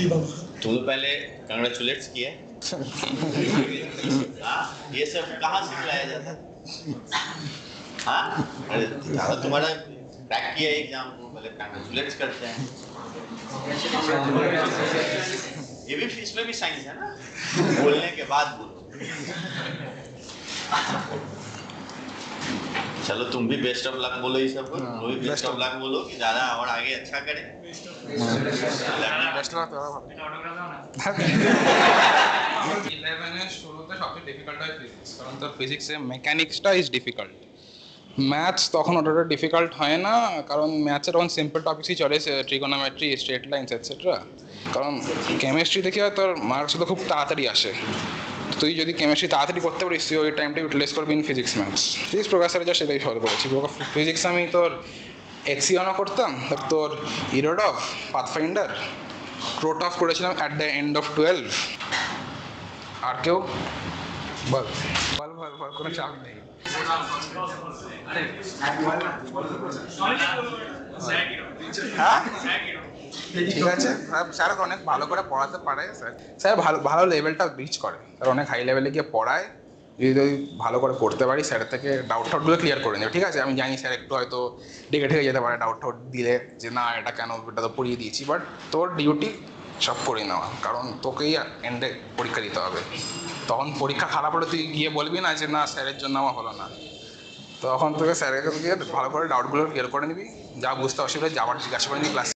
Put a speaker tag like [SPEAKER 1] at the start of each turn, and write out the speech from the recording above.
[SPEAKER 1] तुम पहले कंग्रेचुलेट्स किए। ये सब कहाँ से लाया जाता है? हाँ, अरे तुम्हारा क्रैक किया एग्जाम को पहले कंग्रेचुलेट्स करते हैं। ये भी इसमें भी साइंस है ना, बोलने के बाद बोलो। चलो तुम भी बेस्ट ऑफ लक बोलो, ये सब तुम भी बेस्ट ऑफ लक बोलो कि दादा और आगे अच्छा करे।
[SPEAKER 2] Best of luck. 11 এর শুরুতে সবচেয়ে ডিফিকাল্ট হয় ফিজিক্স, কারণ তোর ফিজিক্সে মেকানিক্সটা ইজ ডিফিকাল্ট। ম্যাথস তখন অতটা ডিফিকাল্ট হয় না, কারণ ম্যাথসে তখন সিম্পল টপিক্সই চলে, ট্রিগোনোমেট্রি, স্ট্রেট লাইনস এটসেট্রা। কারণ কেমিস্ট্রিতে কি হয়, তোর মার্কসগুলো খুব তাড়াতাড়ি আসে। তুই যদি কেমিস্ট্রি তাড়াতাড়ি করতে পারিস, তুই ওই টাইমটা ইউটিলাইজ করবি ইন ফিজিক্স ম্যাথস। ফিজিক্স প্রফেসরে যা সেটাই সলভ করেছি। ফিজিক্স আমি তোর এক্সিওনও করতাম, তোর ইরোডফ, পাথফাইন্ডার, ক্রোটফ করেছিলাম অ্যাট দ্য এন্ড অফ 12। আর কেউ বল বল বল বল, কোনো চাপ নেই। হ্যাঁ ঠিক আছে, স্যার অনেক ভালো করে পড়াতে পারে। স্যার ভালো ভালো লেভেলটা রিচ করে, স্যার অনেক হাই লেভেলে গিয়ে পড়ায়। যদি ভালো করে পড়তে পারি, স্যারের থেকে ডাউট টাউটগুলো ক্লিয়ার করে নেবে। ঠিক আছে, আমি জানি স্যার একটু হয়তো ডেকে ঠেকে যেতে পারে ডাউট টাউট দিলে, যে না এটা কেন, এটা তো পড়িয়ে দিয়েছি। বাট তোর ডিউটি সব করে নেওয়া, কারণ তোকেই এন্ডে পরীক্ষা দিতে হবে। তখন পরীক্ষা খারাপ হলে তুই গিয়ে বলবি না যে না স্যারের জন্য আমার হলো না। তখন তোকে স্যারের কাছে গিয়ে ভালো করে ডাউটগুলো ক্লিয়ার করে নিবি, যা বুঝতে অসুবিধা যা আবার জিজ্ঞাসা করে নিবি ক্লাস।